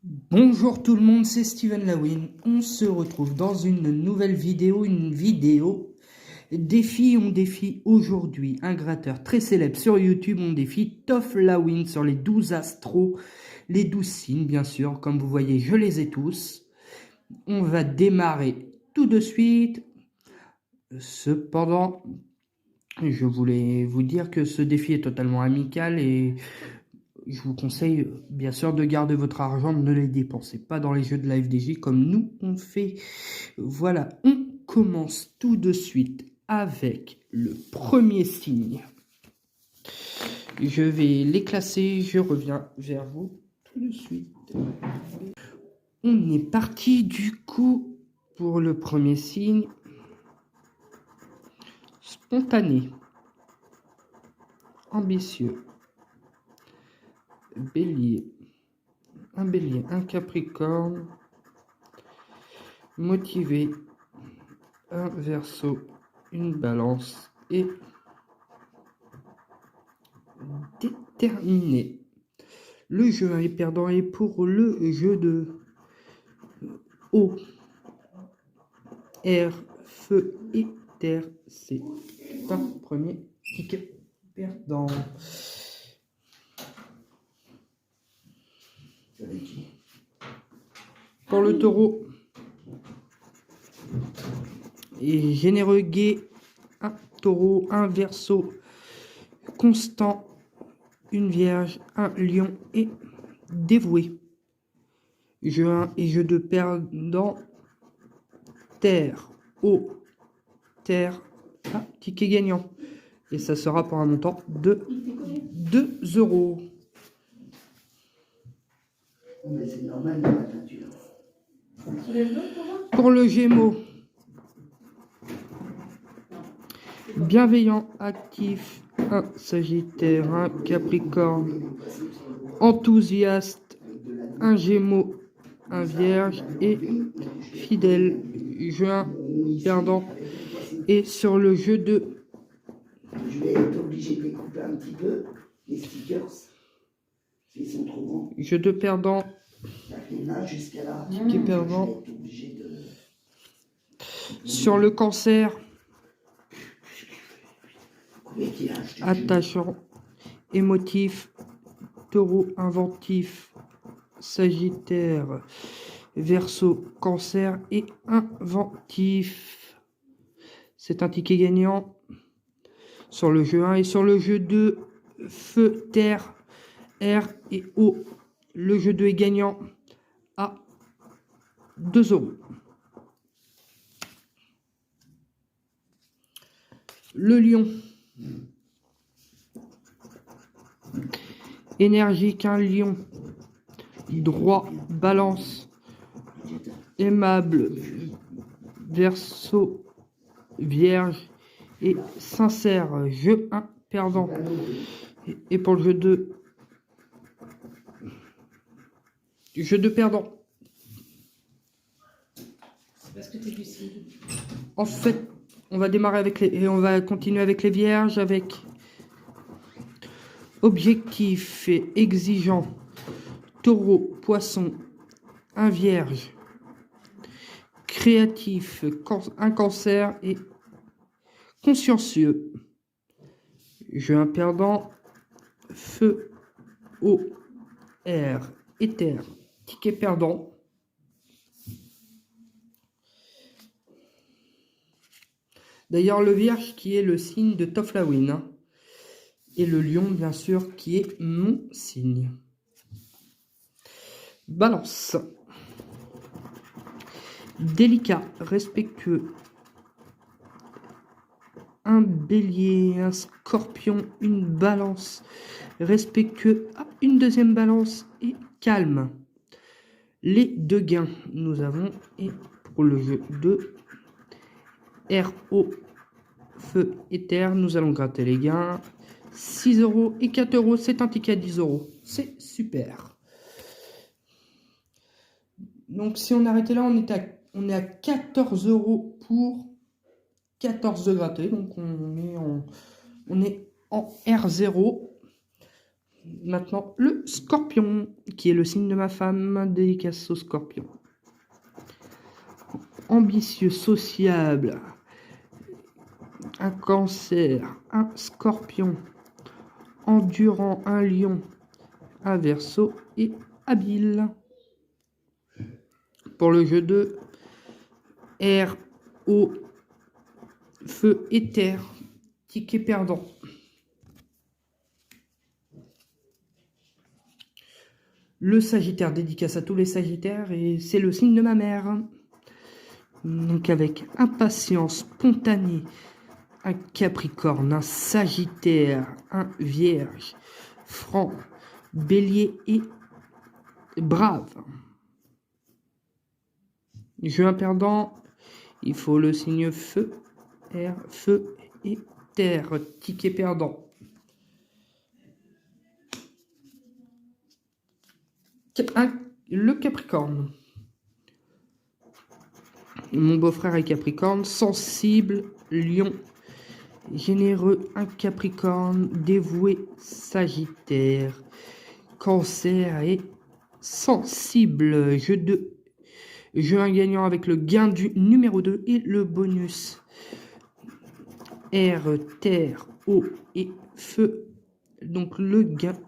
Bonjour tout le monde, c'est Steven Lawin. On se retrouve dans une nouvelle vidéo, défi. On défie aujourd'hui un gratteur très célèbre sur YouTube. On défie Toph Lawin sur les 12 astros, les 12 signes bien sûr. Comme vous voyez, je les ai tous. On va démarrer tout de suite. Cependant, je voulais vous dire que ce défi est totalement amical et je vous conseille bien sûr de garder votre argent, ne les dépensez pas dans les jeux de la FDJ comme nous on fait. Voilà, on commence tout de suite avec le premier signe. Je vais les classer, je reviens vers vous tout de suite. On est parti du coup pour le premier signe. Spontané, ambitieux, bélier, un capricorne, motivé, un verseau, une balance et déterminé. Le jeu est perdant et pour le jeu de eau, air, feu et terre, c'est un premier ticket perdant. Pour le taureau, et généreux, gai, un taureau, un verseau, constant, une vierge, un lion et dévoué. Jeu 1 et jeu 2 perdant, terre, eau, terre, un ticket gagnant. Et ça sera pour un montant de 2 €. Mais c'est normal dans la peinture. Pour le Gémeaux, bienveillant, actif, un Sagittaire, un Capricorne, enthousiaste, un Gémeaux, un Vierge et fidèle. Jeu 1 perdant. Et sur le jeu 2, Je vais être obligé de les couper un petit peu, les stickers. Ils sont trop grands. jeu 2 perdant, Là, jusqu'à là. ticket perdant. Je vais être obligé de... Sur le Cancer, Couper qui a acheté. attachant, émotif, Taureau, inventif, Sagittaire, Verseau, Cancer et inventif. C'est un ticket gagnant sur le jeu 1 et sur le jeu 2, feu, terre, air et eau. Le jeu 2 est gagnant à 2 €. Le lion. Énergique, un lion. Droit, balance. Aimable, verseau, vierge et sincère. Jeu 1 perdant. Et pour le jeu 2, jeu 2 perdant. Parce que t'es lucide. En fait, on va démarrer avec les... Et on va continuer avec les vierges, avec objectif et exigeant. Taureau, poisson, un vierge. Créatif, un cancer et consciencieux. Jeu 1 perdant. Feu, eau, air, éther. Ticket perdant. D'ailleurs, le vierge qui est le signe de Toph Lawin, hein, et le lion, bien sûr, qui est mon signe. Balance. Délicat, respectueux. Un bélier, un scorpion, une balance. Respectueux, une deuxième balance et calme. Les deux gains, nous avons, et pour le jeu 2, air, eau, feu et terre, nous allons gratter les gains. 6 € et 4 €, c'est un ticket à 10 €. C'est super. Donc si on arrêtait là, on est à 14 € pour 14 de gratté. Donc on est en R0. Maintenant, le Scorpion, qui est le signe de ma femme, dédicace au Scorpion. Ambitieux, sociable, un Cancer, un Scorpion, endurant, un Lion, un Verseau et habile. Pour le jeu de air, eau, feu et terre, ticket perdant. Le Sagittaire, dédicace à tous les Sagittaires, et c'est le signe de ma mère. Donc avec impatience, spontanée, un Capricorne, un Sagittaire, un Vierge, franc, Bélier et brave. Jeu perdant, il faut le signe feu, air, feu et terre, ticket perdant. Le Capricorne. Mon beau-frère est Capricorne, sensible, Lion, généreux, un Capricorne, dévoué, Sagittaire, Cancer et sensible. Jeu un gagnant avec le gain du numéro 2 et le bonus. Air, terre, eau et feu. Donc le gain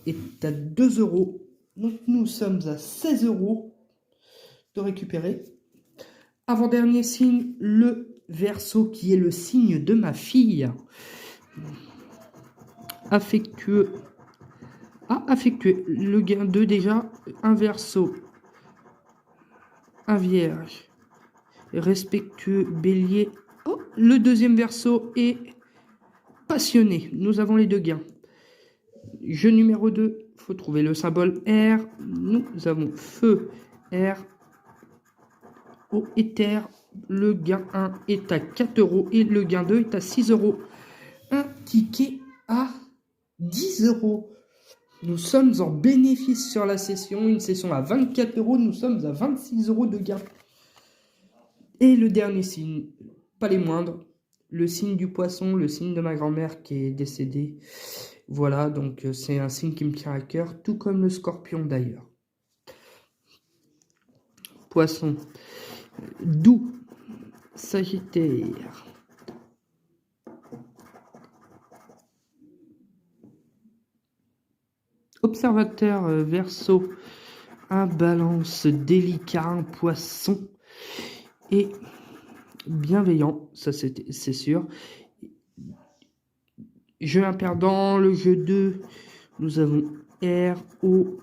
est à 2 €. Donc nous sommes à 16 € de récupérer. Avant-dernier signe, le Verseau, qui est le signe de ma fille. Affectueux. Affectueux. Le gain 2 déjà. Un Verseau. Un Vierge. Respectueux. Bélier. Oh, le deuxième Verseau est passionné. Nous avons les deux gains. Jeu numéro 2. Il faut trouver le symbole R. Nous avons feu, R, eau et terre. Le gain 1 est à 4 € et le gain 2 est à 6 €. Un ticket à 10 €. Nous sommes en bénéfice sur la session. Une session à 24 €. Nous sommes à 26 € de gain. Et le dernier signe, pas les moindres, le signe du Poisson, le signe de ma grand-mère qui est décédée. Voilà, donc c'est un signe qui me tient à cœur, tout comme le Scorpion d'ailleurs. Poisson, doux, Sagittaire. Observateur, Verseau, un Balance, délicat, un Poisson et bienveillant, ça c'est sûr. Jeu un perdant, le jeu 2, nous avons air, eau,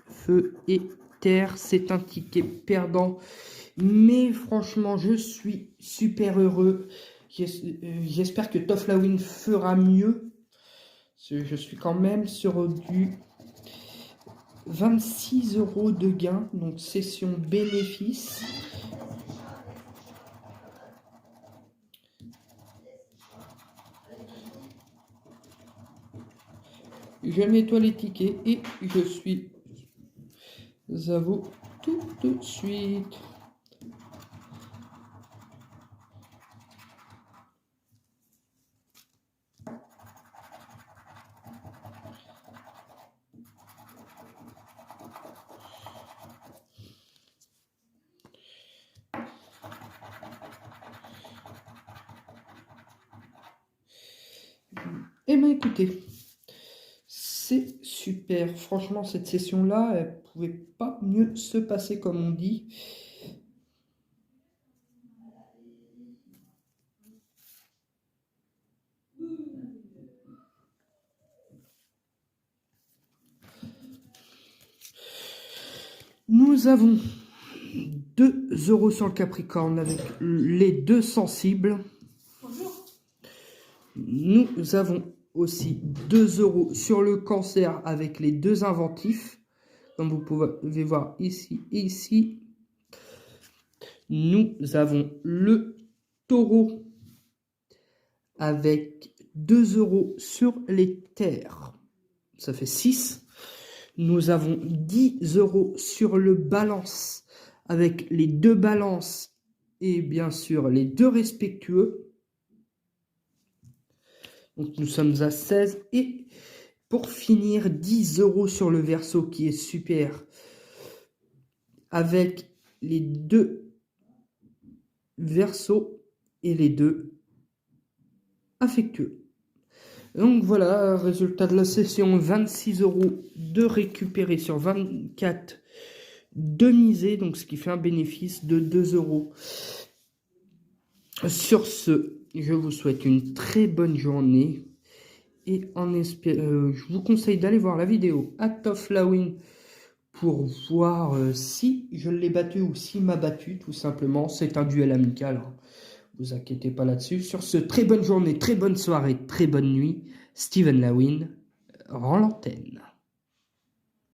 feu et terre. C'est un ticket perdant, mais franchement, je suis super heureux. J'espère que Toflawin fera mieux. Je suis quand même sur du 26 € de gain, donc session bénéfice. Je nettoie les tickets et je suis à vous tout de suite. Eh bien écoutez, c'est super. Franchement, cette session-là, elle pouvait pas mieux se passer comme on dit. Nous avons 2 € sur le Capricorne avec les deux sensibles. Bonjour. Nous avons aussi 2 € sur le Cancer avec les deux inventifs. Comme vous pouvez voir ici et ici. Nous avons le Taureau avec 2 € sur les terres. Ça fait 6. Nous avons 10 € sur le Balance avec les deux balances et bien sûr les deux respectueux. Donc nous sommes à 16. Et pour finir, 10 € sur le verso qui est super. Avec les 2 versos et les 2 affectueux. Donc voilà, résultat de la session, 26 € de récupérer sur 24 de miser, donc ce qui fait un bénéfice de 2 €. Sur ce, je vous souhaite une très bonne journée et je vous conseille d'aller voir la vidéo Atoflawin pour voir si je l'ai battu ou s'il m'a battu, tout simplement. C'est un duel amical, hein. Vous inquiétez pas là-dessus. Sur ce, très bonne journée, très bonne soirée, très bonne nuit. Steven Lawin rend l'antenne.